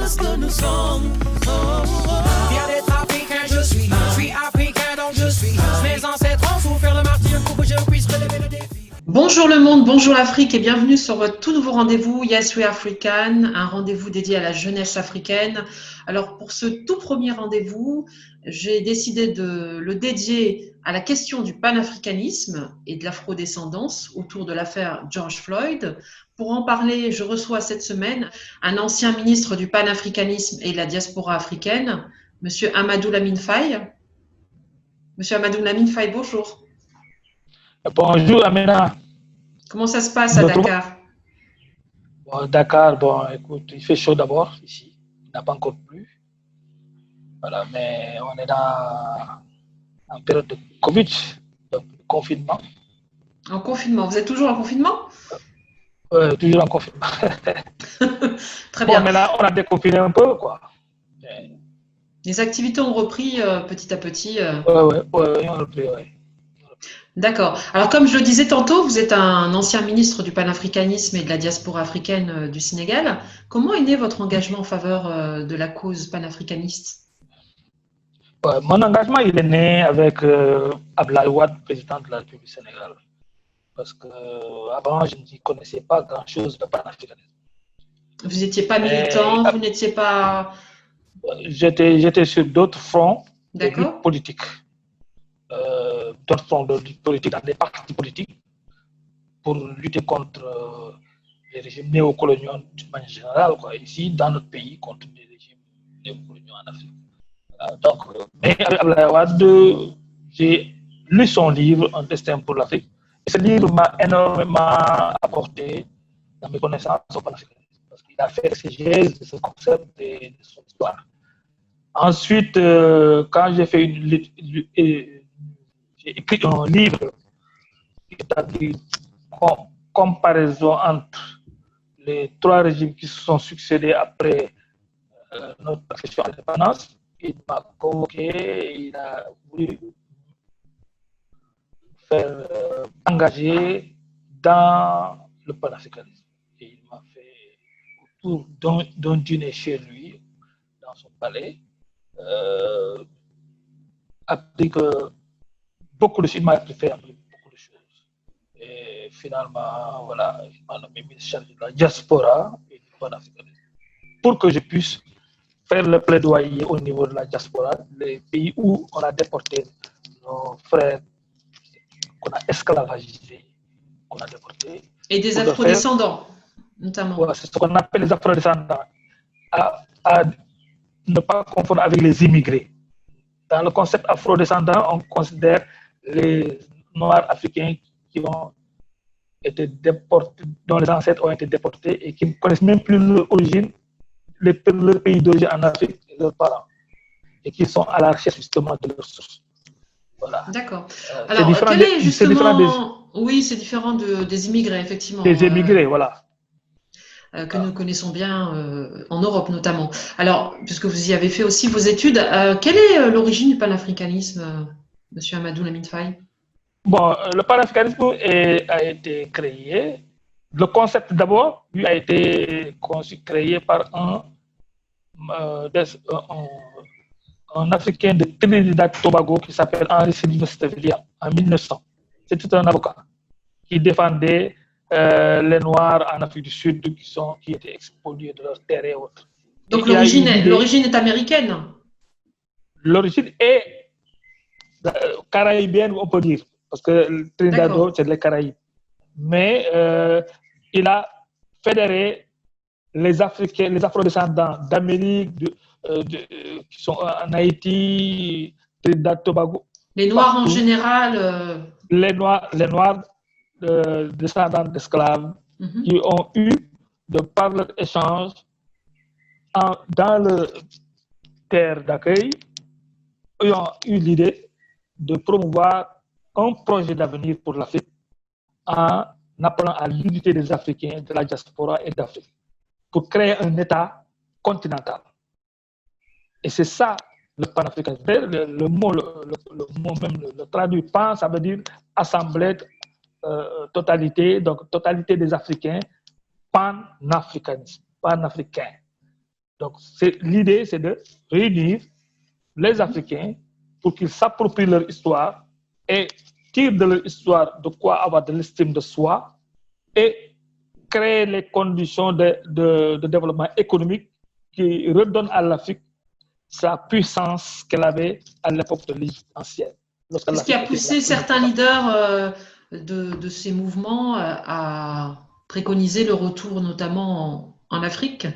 ce que nous sommes. Oh, oh, oh. Fier d'être africain, je suis africain donc je suis. Mes ancêtres ont souffert le martyre pour que je puisse relever le défi. Bonjour le monde, bonjour l'Afrique et bienvenue sur votre tout nouveau rendez-vous Yes We African, un rendez-vous dédié à la jeunesse africaine. Alors pour ce tout premier rendez-vous, j'ai décidé de le dédier à la question du panafricanisme et de l'afrodescendance autour de l'affaire George Floyd. Pour en parler, je reçois cette semaine un ancien ministre du panafricanisme et de la diaspora africaine, Monsieur Amadou Lamine Faye. Monsieur Amadou Lamine Faye, bonjour. Bonjour Amina. Comment ça se passe à Dakar? Bon, Dakar, bon, écoute, il fait chaud d'abord ici. Il n'a pas encore plu. Voilà, mais on est en période de Covid, donc de confinement. En confinement. Vous êtes toujours en confinement? Toujours en confinement. Très bien. Bon, mais là, on a déconfiné un peu, quoi. Les activités ont repris petit à petit. Oui, on a repris, oui. D'accord. Alors, comme je le disais tantôt, vous êtes un ancien ministre du panafricanisme et de la diaspora africaine du Sénégal. Comment est né votre engagement en faveur de la cause panafricaniste? Mon engagement, il est né avec Abdoulaye Wade, président de la République du Sénégal. Parce qu'avant, je ne connaissais pas grand-chose de panafricanisme. Vous n'étiez pas militant, vous n'étiez pas... J'étais sur d'autres fronts de lutte politique. D'autres fronts de lutte politique dans des partis politiques pour lutter contre les régimes néocoloniaux d'une manière générale, quoi, ici dans notre pays, contre les régimes néocoloniaux en Afrique. Donc, mais avec Abdoulaye Wade, j'ai lu son livre Un destin pour l'Afrique. Et ce livre m'a énormément apporté dans mes connaissances au panafricanisme, parce qu'il a fait l'exégèse de ce concept et de son histoire. Ensuite, quand j'ai fait j'ai écrit un livre qui établit une comparaison entre les trois régimes qui se sont succédés après notre accession à l'indépendance. Il m'a convoqué, il a voulu faire engager dans le panafricanisme. Et il m'a fait autour d'un dîner chez lui, dans son palais, appris que beaucoup de choses, il m'a fait appris beaucoup de choses. Et finalement, voilà, il m'a nommé ministre chargé de la diaspora et du panafricanisme pour que je puisse faire le plaidoyer au niveau de la diaspora, les pays où on a déporté nos frères qu'on a esclavagisés, qu'on a déportés. Et des afrodescendants, notamment. Ouais, c'est ce qu'on appelle les afrodescendants, à ne pas confondre avec les immigrés. Dans le concept afrodescendant, on considère les Noirs africains qui ont été déportés, dont les ancêtres ont été déportés et qui ne connaissent même plus leur origine, leur pays d'origine en Afrique et leurs parents, et qui sont à la recherche justement de leurs sources. Voilà. D'accord. Alors, quel est justement... Oui, c'est différent des immigrés, effectivement. Des immigrés, voilà. Que nous connaissons bien en Europe notamment. Alors, puisque vous y avez fait aussi vos études, quelle est l'origine du panafricanisme, Monsieur Amadou Lamine Faye? Bon, le panafricanisme a été créé. Le concept d'abord, lui, a été créé par un Africain de Trinidad-Tobago qui s'appelle Henry Sylvestre William en 1900. C'était un avocat qui défendait les Noirs en Afrique du Sud qui étaient expoliés de leurs terres et autres. Donc l'origine est américaine? L'origine est caraïbienne, on peut dire, parce que Trinidad, c'est les Caraïbes. Mais il a fédéré les Africains, les afrodescendants d'Amérique, qui sont en Haïti, Trinidad-Tobago. Les Noirs en général Les Noirs descendants d'esclaves qui ont eu, de par leur échange, dans leur terre d'accueil, ils ont eu l'idée de promouvoir un projet d'avenir pour l'Afrique en appelant à l'unité des Africains, de la diaspora et d'Afrique, pour créer un État continental. Et c'est ça le panafricanisme. Le mot même, le traduit pan, ça veut dire assemblée, totalité, donc totalité des Africains, panafricanisme, panafricain. Donc, l'idée, c'est de réunir les Africains pour qu'ils s'approprient leur histoire et tirent de leur histoire de quoi avoir de l'estime de soi et créer les conditions de développement économique qui redonnent à l'Afrique sa puissance qu'elle avait à l'époque de l'Égypte ancienne. Ce qui a poussé certains leaders de ces mouvements à préconiser le retour notamment en Afrique.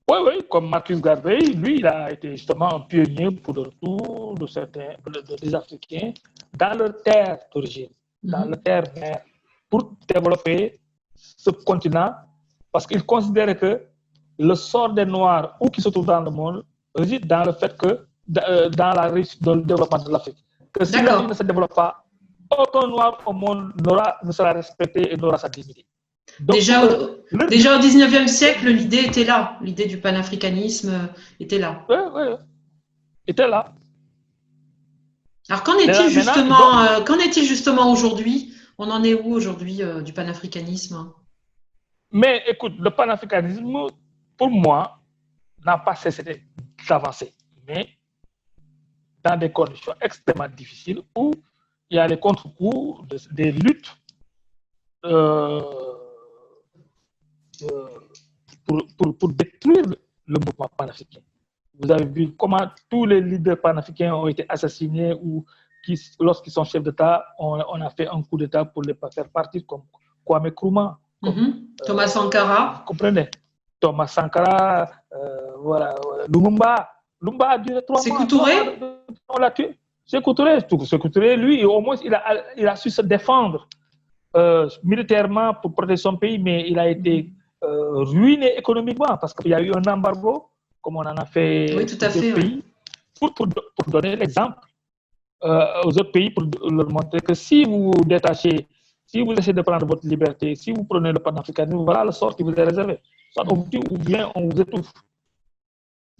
Oui, oui, comme Marcus Garvey, lui, il a été justement un pionnier pour le retour des Africains dans leur terre d'origine, dans leur terre mère, pour développer ce continent, parce qu'il considérait que le sort des Noirs, où qu'ils se trouvent dans le monde, réside dans le fait que, dans la réussite dans le développement de l'Afrique. Que si l'Afrique ne se développe pas, aucun Noir au monde ne sera respecté et n'aura sa dignité. Donc, déjà au 19e siècle, l'idée était là. L'idée du panafricanisme était là. Oui, oui, était là. Alors, qu'en est-il justement aujourd'hui? On en est où aujourd'hui du panafricanisme? Mais écoute, le panafricanisme, pour moi, n'a pas cessé d'avancer. Mais dans des conditions extrêmement difficiles où il y a les contre-coups des luttes pour détruire le mouvement panafricain. Vous avez vu comment tous les leaders panafricains ont été assassinés ou lorsqu'ils sont chefs d'État, on a fait un coup d'État pour les faire partir, comme Kwame Nkrumah. Thomas Sankara. Vous comprenez? Thomas Sankara, voilà, Lumumba. Lumumba a duré 3 mois. Sékou Touré. On l'a tué. Sékou Touré, lui, au moins, il a su se défendre militairement pour protéger son pays, mais il a été ruiné économiquement parce qu'il y a eu un embargo, comme on en a fait aux autres pays, pour donner l'exemple aux autres pays, pour leur montrer que si vous vous détachez, si vous essayez de prendre votre liberté, si vous prenez le panafricanisme, voilà le sort qui vous est réservé. Soit on vous tue ou bien on vous étouffe.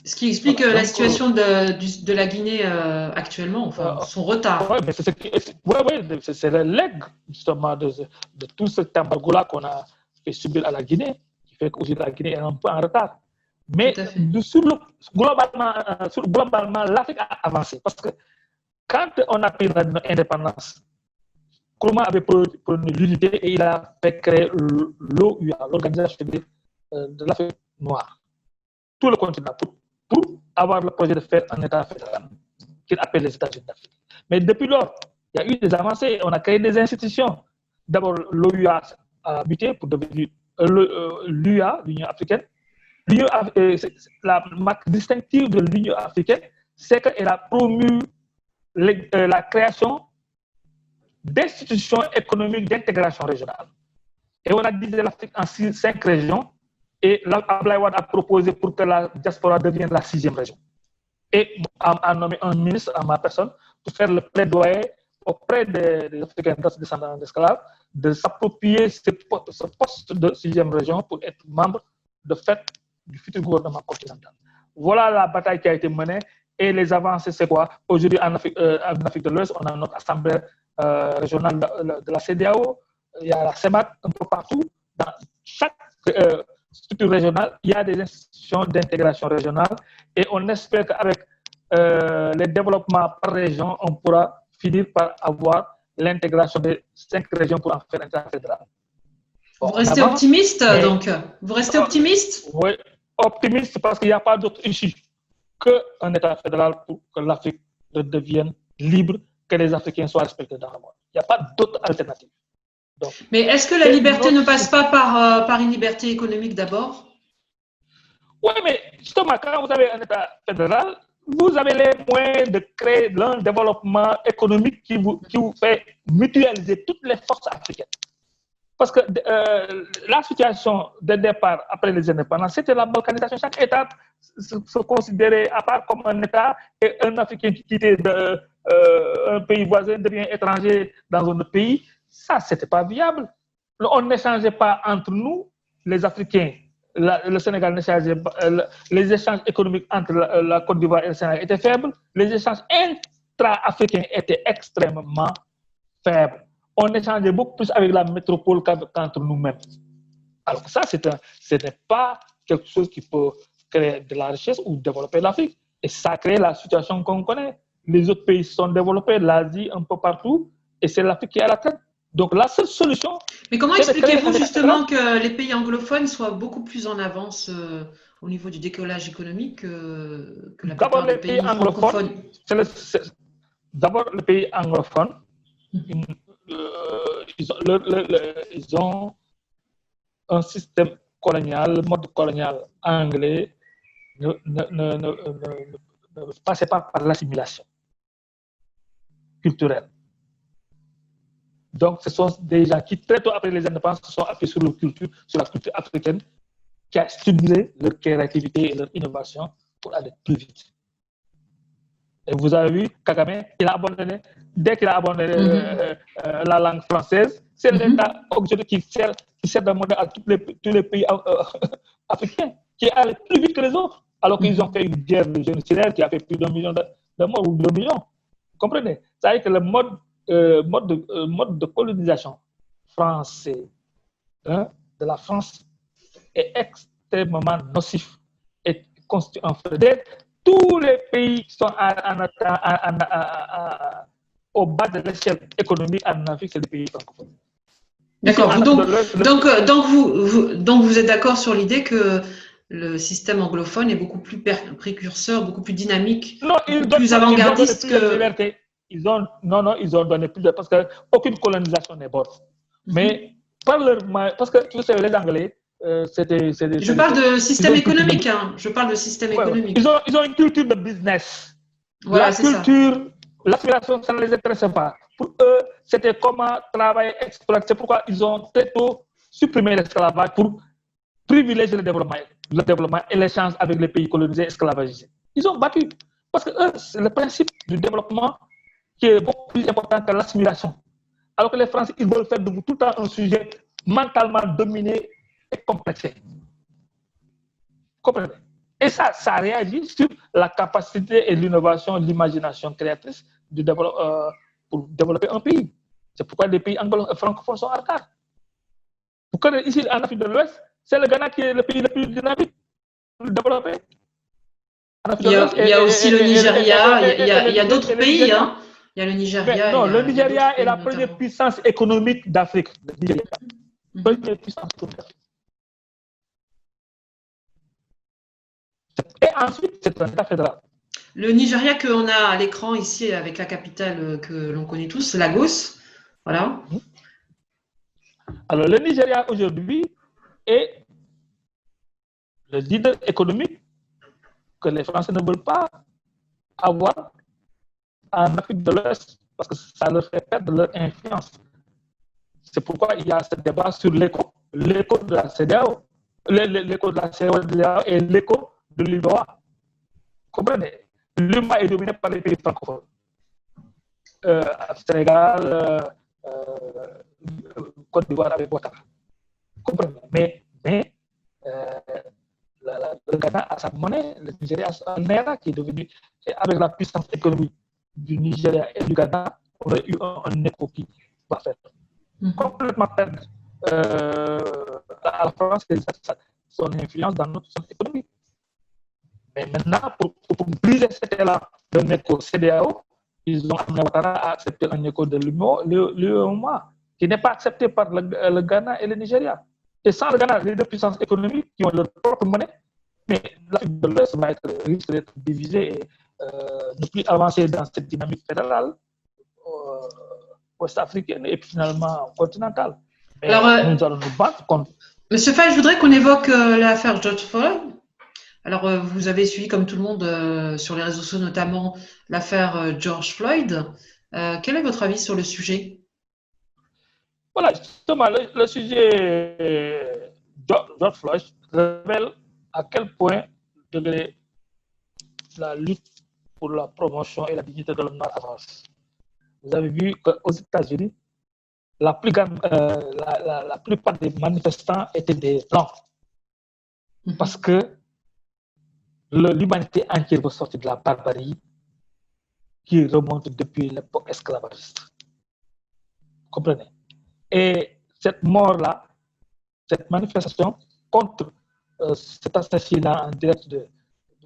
Ce qui explique la situation de la Guinée actuellement, enfin son retard. Oui, mais c'est le legs justement de tout cet embargo-là qu'on a fait subir à la Guinée, qui fait qu'aujourd'hui la Guinée est un peu en retard. Mais globalement, l'Afrique a avancé. Parce que quand on a pris l'indépendance, Nkrumah avait prôné l'unité et il a fait créer l'OUA, l'Organisation de l'Afrique noire. Tout le continent, pour avoir le projet de faire un État fédéral qu'il appelle les États-Unis d'Afrique. Mais depuis lors, il y a eu des avancées. On a créé des institutions. D'abord, l'OUA a muté pour devenir l'UA, l'Union africaine. La marque distinctive de l'Union africaine, c'est qu'elle a promu la création d'institutions économiques d'intégration régionale. Et on a divisé l'Afrique en 5 régions. Et Abdoulaye Wade a proposé pour que la diaspora devienne la 6e région. Et a nommé un ministre à ma personne pour faire le plaidoyer auprès des Africains descendants d'esclaves de s'approprier ce poste de 6e région pour être membre de fait du futur gouvernement continental. Voilà la bataille qui a été menée. Et les avancées, c'est quoi? Aujourd'hui, en Afrique de l'Ouest, on a notre assemblée régionale de la CEDEAO. Il y a la CEMAC un peu partout. Dans chaque structure régionale, il y a des institutions d'intégration régionale et on espère qu'avec les développements par région, on pourra finir par avoir l'intégration des 5 régions pour en faire un État fédéral. Vous restez optimiste, donc? Vous restez optimiste? Oui, optimiste parce qu'il n'y a pas d'autre issue qu'un État fédéral pour que l'Afrique devienne libre, que les Africains soient respectés dans le monde. Il n'y a pas d'autre alternative. Donc, mais est-ce que la liberté ne passe pas par une liberté économique d'abord? Oui, mais justement, quand vous avez un État fédéral, vous avez les moyens de créer un développement économique qui vous fait mutualiser toutes les forces africaines. Parce que la situation de départ après les indépendances, c'était la balkanisation. Chaque État se considérait à part comme un État et un Africain qui quittait un pays voisin devient étranger dans un autre pays. Ça, ce n'était pas viable. On n'échangeait pas entre nous, les Africains. Le Sénégal n'échangeait pas. Les échanges économiques entre la Côte d'Ivoire et le Sénégal étaient faibles. Les échanges intra-africains étaient extrêmement faibles. On échangeait beaucoup plus avec la métropole qu'entre nous-mêmes. Alors ça, ce n'est pas quelque chose qui peut créer de la richesse ou développer l'Afrique. Et ça crée la situation qu'on connaît. Les autres pays sont développés, l'Asie un peu partout, et c'est l'Afrique qui est à la tête. Donc la seule solution... Mais comment expliquez-vous justement que les pays anglophones soient beaucoup plus en avance au niveau du décollage économique que la plupart des pays francophones? D'abord, les pays anglophones, ils ont un système colonial, le mode colonial anglais ne passait pas par l'assimilation culturelle. Donc, ce sont des gens qui, très tôt après les indépendances, se sont appuyés sur la culture africaine, qui a stimulé leur créativité et leur innovation pour aller plus vite. Et vous avez vu, Kagame, dès qu'il a abandonné la langue française, c'est l'État aujourd'hui qui sert de modèle à tous les pays africains, qui est allé plus vite que les autres, alors qu'ils ont fait une guerre de génocidaire qui a fait plus d'1 million de morts ou 2 millions. Vous comprenez? Ça veut dire que le mode de colonisation français de la France est extrêmement nocif et constitue un frein. Tous les pays qui sont au bas de l'échelle économique en Afrique, c'est des pays francophones. D'accord. Donc vous êtes d'accord sur l'idée que le système anglophone est beaucoup plus précurseur, beaucoup plus dynamique, plus avant-gardiste que... Ils ont donné plus de... Parce qu'aucune colonisation n'est bonne. Mais parce que tu sais, les Anglais, je parle de système économique. Je parle de système économique. Ils ont une culture de business. Voilà, l'aspiration, ça ne les intéresse pas. Pour eux, c'était comment travailler, exploiter. C'est pourquoi ils ont très tôt supprimé l'esclavage pour privilégier le développement et l'échange avec les pays colonisés esclavagisés. Ils ont battu. Parce que eux, c'est le principe du développement qui est beaucoup plus important que l'assimilation. Alors que les Français, ils veulent faire de vous tout le temps un sujet mentalement dominé et complexé. Comprenez? Et ça réagit sur la capacité et l'innovation, l'imagination créatrice pour développer un pays. C'est pourquoi les pays francophones sont en retard. Vous connaissez ici en Afrique de l'Ouest, c'est le Ghana qui est le pays le plus dynamique, le plus développé. Il y a aussi le Nigeria, il y a d'autres pays. Il y a le Nigeria. Non, le Nigeria est la première puissance économique d'Afrique. Première puissance économique. Et ensuite, c'est un État fédéral. Le Nigeria qu'on a à l'écran ici, avec la capitale que l'on connaît tous, Lagos. Voilà. Alors, le Nigeria aujourd'hui est le leader économique que les Français ne veulent pas avoir en Afrique de l'Ouest parce que ça leur fait perdre leur influence. C'est pourquoi il y a ce débat sur l'écho de la CEDEAO, l'écho de la CEDEAO et l'écho de l'UMOA. Comprenez? L'UMOA est dominé par les pays francophones. Sénégal, Côte d'Ivoire avec Ouattara. Comprenez? Mais le Ghana a sa monnaie, le Nigeria a sa naira qui est devenu, avec la puissance économique du Nigeria et du Ghana, on a eu un écho qui va faire complètement perdre à la France son influence dans notre zone économique. Mais maintenant, pour briser cet élan d'un écho CEDEAO, ils ont amené Ouattara à accepter un écho de l'UEMOA, qui n'est pas accepté par le Ghana et le Nigeria. Et sans le Ghana, les deux puissances économiques qui ont leur propre monnaie, mais l'Afrique de l'Ouest risque d'être divisée et ne plus avancer dans cette dynamique fédérale ouest-africaine et puis finalement continentale. Mais nous allons nous battre contre. Monsieur Faye, je voudrais qu'on évoque l'affaire George Floyd. Alors, vous avez suivi, comme tout le monde, sur les réseaux sociaux, notamment l'affaire George Floyd. Quel est votre avis sur le sujet? Voilà, justement, le sujet George Floyd révèle à quel point la lutte pour la promotion et la dignité de l'homme avance. Vous avez vu qu'aux États-Unis, la plupart des manifestants étaient des blancs. Parce que l'humanité entière veut sortir de la barbarie qui remonte depuis l'époque esclavagiste. Vous comprenez? Et cette mort-là, cette manifestation contre cet assassinat en direct de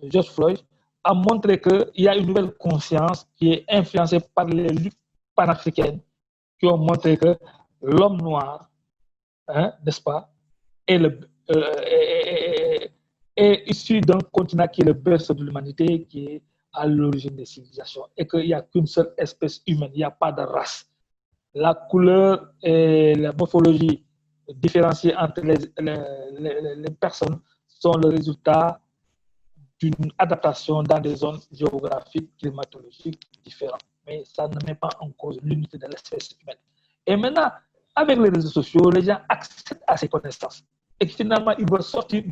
George Floyd a montré qu'il y a une nouvelle conscience qui est influencée par les luttes panafricaines qui ont montré que l'homme noir, n'est-ce pas, est issu d'un continent qui est le berceau de l'humanité, qui est à l'origine des civilisations, et qu'il n'y a qu'une seule espèce humaine, il n'y a pas de race. La couleur et la morphologie différenciées entre les personnes sont le résultat d'une adaptation dans des zones géographiques, climatologiques différentes. Mais ça ne met pas en cause l'unité de l'espèce humaine. Et maintenant, avec les réseaux sociaux, les gens accèdent à ces connaissances. Et finalement, ils veulent sortir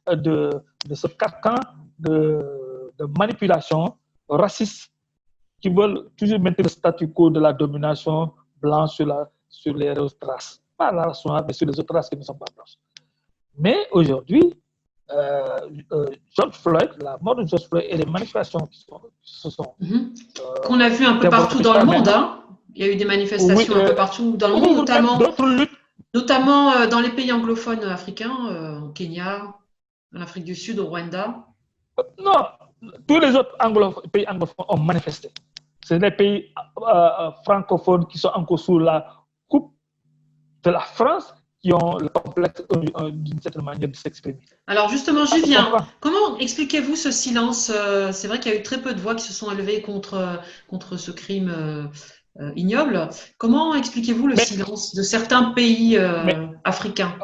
de ce carcan de manipulation raciste qui veulent toujours maintenir le statu quo de la domination blanche sur les autres races. Pas la race noire, mais sur les autres races qui ne sont pas blanches. Mais aujourd'hui, George Floyd, la mort de George Floyd et les manifestations qui se sont... qu'on a vu un peu partout dans le monde. Hein. Il y a eu des manifestations un peu partout dans le monde, notamment dans les pays anglophones africains, au Kenya, en Afrique du Sud, au Rwanda. Non, tous les autres pays anglophones ont manifesté. C'est les pays francophones qui sont encore sous la coupe de la France qui ont le complexe d'une certaine manière de s'exprimer. Alors justement, j'y viens. Comment expliquez-vous ce silence? C'est vrai qu'il y a eu très peu de voix qui se sont élevées contre ce crime ignoble. Comment expliquez-vous le silence de certains pays africains?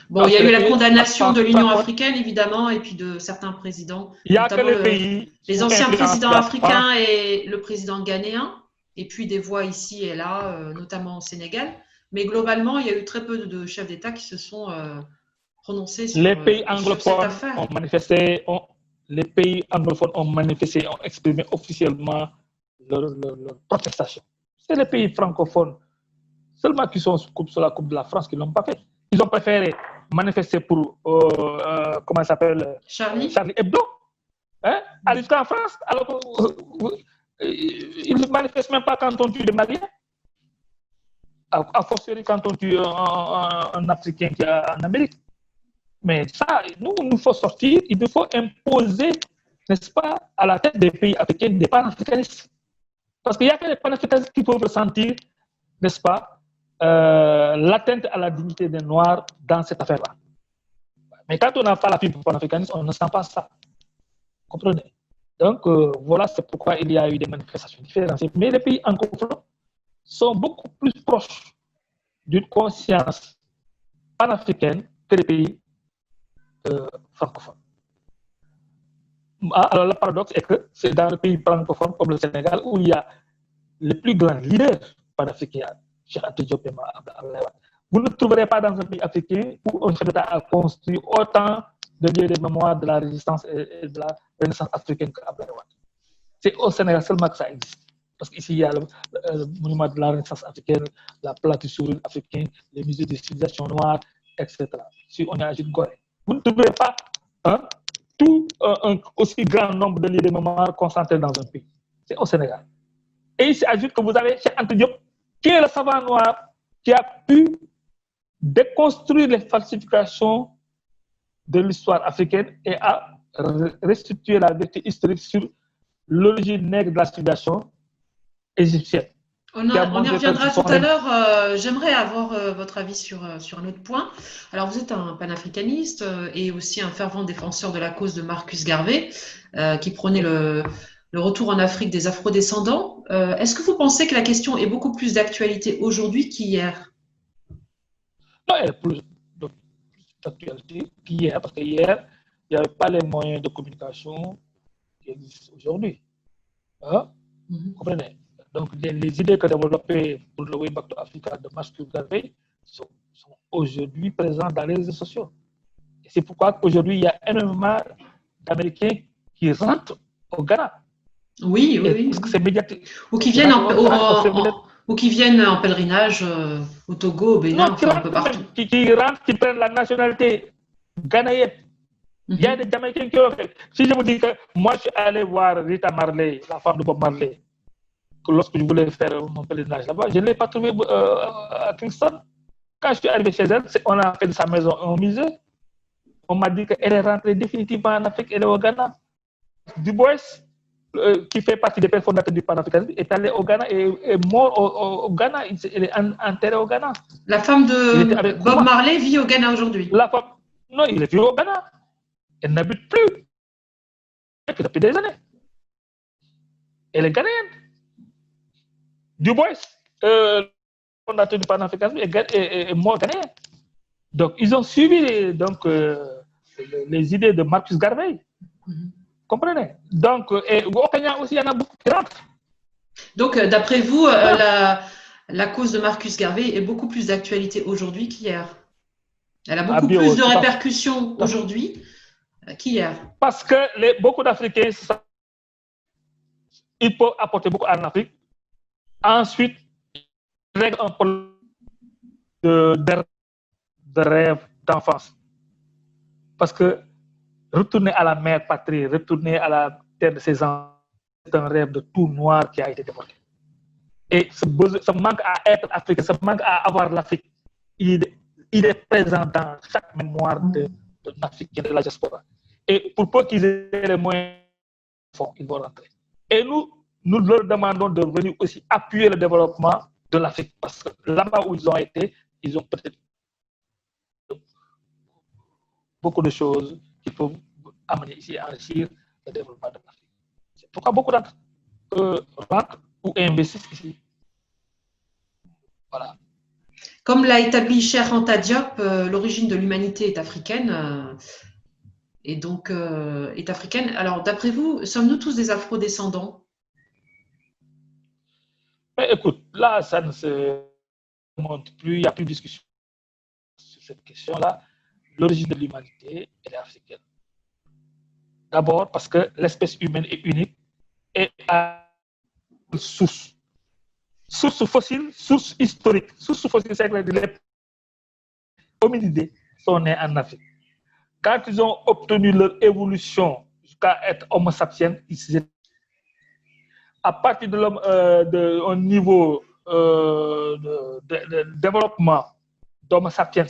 Bon, il y a eu la condamnation de l'Union africaine, évidemment, et puis de certains présidents. Il y a que les pays. Les anciens présidents africains et le président ghanéen, et puis des voix ici et là, notamment au Sénégal. Mais globalement, il y a eu très peu de chefs d'État qui se sont prononcés sur les pays anglophones cette affaire. Ont manifesté, les pays anglophones ont manifesté, ont exprimé officiellement leur protestation. C'est les pays francophones seulement qui sont sous la coupe de la France qui ne l'ont pas fait. Ils ont préféré manifester pour, comment ça s'appelle, Charlie Hebdo, aller en France, alors qu'ils ne manifestent même pas quand on tue des Maliens. A fortiori quand on tue un Africain qui est en Amérique. Mais ça, nous, il nous faut sortir, il nous faut imposer, n'est-ce pas, à la tête des pays africains, des panafricanistes. Parce qu'il n'y a que les panafricanistes qui peuvent ressentir, n'est-ce pas, l'atteinte à la dignité des Noirs dans cette affaire-là. Mais quand on n'a pas la fibre panafricaniste, on ne sent pas ça. Comprenez? Donc, voilà, c'est pourquoi il y a eu des manifestations différentes. Mais les pays anglophones sont beaucoup plus proches d'une conscience panafricaine que les pays francophones. Alors, le paradoxe est que c'est dans les pays francophones comme le Sénégal où il y a les plus grands leaders panafricains. Vous ne trouverez pas dans un pays africain où un chef d'État a construit autant de lieux de mémoire de la résistance et de la renaissance africaine qu'Abdoulaye Wade. C'est au Sénégal seulement que ça existe. Parce qu'ici, il y a le monument de la Renaissance africaine, la plaque du souverain africain, les musées de civilisation noire, etc. Si on est à Gorée, vous ne trouverez pas tout un aussi grand nombre de lieux de mémoire concentrés dans un pays. C'est au Sénégal. Et il s'ajoute que vous avez Cheikh Anta Diop, qui est le savant noir, qui a pu déconstruire les falsifications de l'histoire africaine et a restitué la vérité historique sur l'origine nègre de la civilisation égyptienne. On y reviendra tout à l'heure. J'aimerais avoir votre avis sur un autre point. Alors, vous êtes un panafricaniste et aussi un fervent défenseur de la cause de Marcus Garvey, qui prônait le retour en Afrique des afrodescendants. Est-ce que vous pensez que la question est beaucoup plus d'actualité aujourd'hui qu'hier? Non, elle est plus d'actualité qu'hier, parce qu'hier, il n'y avait pas les moyens de communication qui existent aujourd'hui. Vous comprenez? Donc, les idées que développées pour le Way Back to Africa de Marcus Garvey sont aujourd'hui présentes dans les réseaux sociaux. Et c'est pourquoi aujourd'hui, il y a énormément d'Américains qui rentrent au Ghana. Oui. Parce que c'est médiatique. Ou qui viennent en pèlerinage au Togo, au Bénin, un peu partout. Qui rentrent, qui prennent la nationalité ghanéenne. Il y a des Jamaïcains qui ont fait. Si je vous dis que moi, je suis allé voir Rita Marley, la femme de Bob Marley, que lorsque je voulais faire mon pèlerinage là-bas, je ne l'ai pas trouvée à Kingston. Quand je suis arrivé chez elle, on a fait de sa maison un musée. on m'a dit qu'elle est rentrée définitivement en Afrique, elle est au Ghana. Du Bois, qui fait partie des pères fondateurs du panafricanisme, est allé au Ghana et est mort au Ghana. Elle est enterrée au Ghana. La femme de Bob Kuma. Marley vit au Ghana aujourd'hui. La femme, non, il est venu au Ghana. Elle n'habite plus. Depuis des années. Elle est ghanéenne. Du Bois, fondateur du panafricanisme, est mort ghanéen. Donc, ils ont suivi donc, les idées de Marcus Garvey. Comprenez? Donc, au Kenya aussi, il y en a beaucoup qui rentrent. Donc, d'après vous, la cause de Marcus Garvey est beaucoup plus d'actualité aujourd'hui qu'hier. Elle a beaucoup plus de répercussions aujourd'hui qu'hier. Parce que beaucoup d'Africains, ils peuvent apporter beaucoup en Afrique. Ensuite, ils règlent un problème de rêve d'enfance. Parce que retourner à la mère patrie, retourner à la terre de ses enfants, c'est un rêve de tout noir qui a été développé. Et ce manque à être africain, ce manque à avoir l'Afrique, il est présent dans chaque mémoire de l'Africain, de la diaspora. Et pour peu qu'ils aient les moyens, ils vont rentrer. Et nous leur demandons de venir aussi appuyer le développement de l'Afrique. Parce que là-bas où ils ont été, ils ont peut-être beaucoup de choses qui peuvent amener ici à enrichir le développement de l'Afrique. C'est pourquoi beaucoup d'entre eux rentrent ou investissent ici. Voilà. Comme l'a établi Cheikh Anta Diop, l'origine de l'humanité est africaine. Et donc, est africaine. Alors, d'après vous, sommes-nous tous des afro-descendants? Mais écoute, là, ça ne se montre plus, il n'y a plus de discussion sur cette question-là. L'origine de l'humanité, elle est africaine. D'abord parce que l'espèce humaine est unique et a une source. Source fossile, source historique. Source fossile, c'est que les hominidés sont nés en Afrique. Quand ils ont obtenu leur évolution jusqu'à être homo sapiens, à partir de l'homme, d'un niveau de développement d'homo sapiens,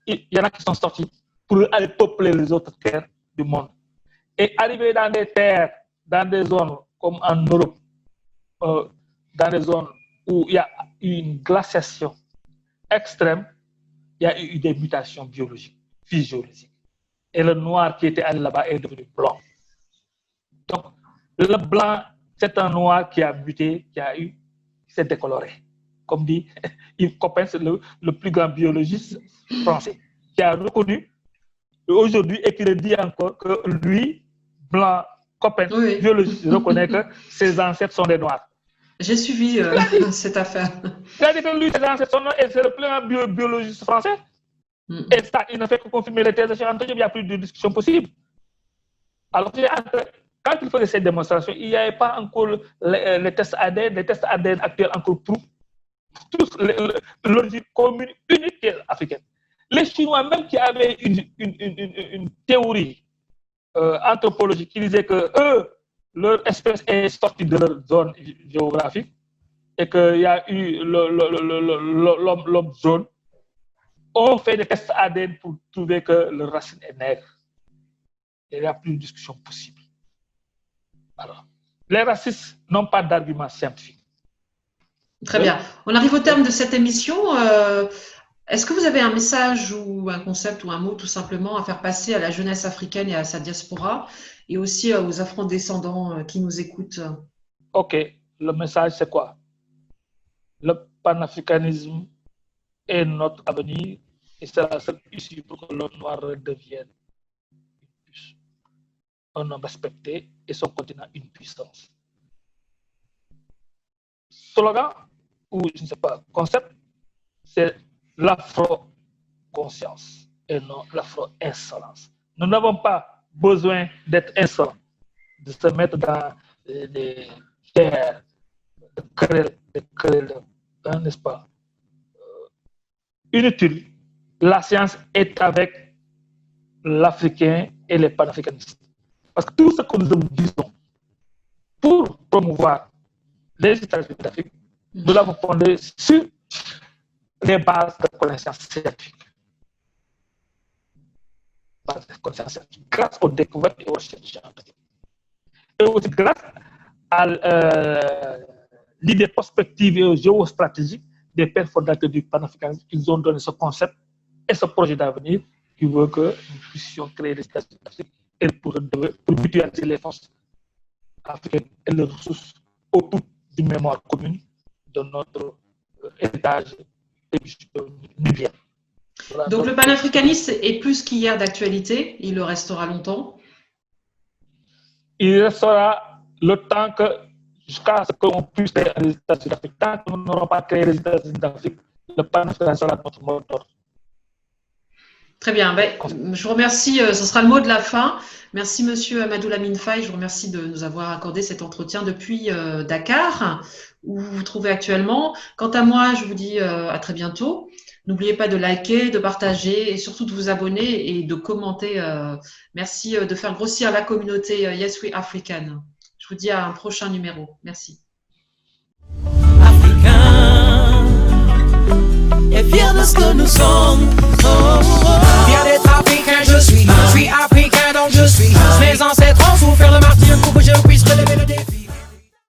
il y en a qui sont sortis pour aller peupler les autres terres du monde. Et arriver dans des terres, dans des zones comme en Europe, dans des zones où il y a eu une glaciation extrême, il y a eu des mutations biologiques, physiologiques. Et le noir qui était allé là-bas est devenu blanc. Donc, le blanc, c'est un noir qui a muté, qui s'est décoloré. Comme dit Yves Coppens, le plus grand biologiste français, qui a reconnu aujourd'hui et qui le dit encore que lui, blanc, Coppens, oui, biologiste, reconnaît que ses ancêtres sont des noirs. J'ai suivi cette affaire. C'est-à-dire que lui, ses ancêtres sont noirs et c'est le plus grand biologiste français. Et ça, il ne fait que confirmer les thèses de Cheikh Anta Diop, il n'y a plus de discussion possible. Alors, quand il faisait cette démonstration, il n'y avait pas encore les tests ADN. Les tests ADN actuels encore prouvent tous l'origine commune unique africaine. Les Chinois, même qui avaient une théorie anthropologique qui disait que leur espèce est sortie de leur zone géographique et qu'il y a eu l'homme jaune, ont fait des tests ADN pour trouver que leur racine est nègre. Il n'y a plus de discussion possible. Alors, les racistes n'ont pas d'argument scientifique. Très bien. On arrive au terme de cette émission. Est-ce que vous avez un message ou un concept ou un mot tout simplement à faire passer à la jeunesse africaine et à sa diaspora et aussi aux afro-descendants qui nous écoutent? Ok, le message c'est quoi? Le panafricanisme est notre avenir et c'est la seule issue pour que l'homme noir redevienne un homme respecté et son continent une puissance. Slogan ou je ne sais pas, concept, c'est l'afro-conscience et non l'afro-insolence. Nous n'avons pas besoin d'être insolents, de se mettre dans des guerres, de querelles, n'est-ce pas, inutile. La science est avec l'Africain et les panafricanistes. Parce que tout ce que nous disons pour promouvoir les États-Unis d'Afrique, nous l'avons fondé sur les bases de connaissances scientifiques. grâce aux découvertes et aux recherches scientifiques. Et aussi grâce à l'idée prospective et géostratégique des pères fondateurs du panafricanisme, ils ont donné ce concept et ce projet d'avenir qui veut que nous puissions créer des États-Unis d'Afrique et pour mutualiser les forces africaines et les ressources autour d'une mémoire commune de notre héritage nubien. Voilà, donc le panafricanisme est plus qu'hier d'actualité, il le restera longtemps. Il restera le temps jusqu'à ce qu'on puisse créer les États-Unis d'Afrique. Tant que nous n'aurons pas créé les États-Unis d'Afrique, le panafricanisme sera notre mot d'ordre. Très bien. Ben, je vous remercie. Ce sera le mot de la fin. Merci, Monsieur Amadou Lamine Faye. Je vous remercie de nous avoir accordé cet entretien depuis Dakar, où vous vous trouvez actuellement. Quant à moi, je vous dis à très bientôt. N'oubliez pas de liker, de partager et surtout de vous abonner et de commenter. Merci de faire grossir la communauté Yes We African. Je vous dis à un prochain numéro. Merci.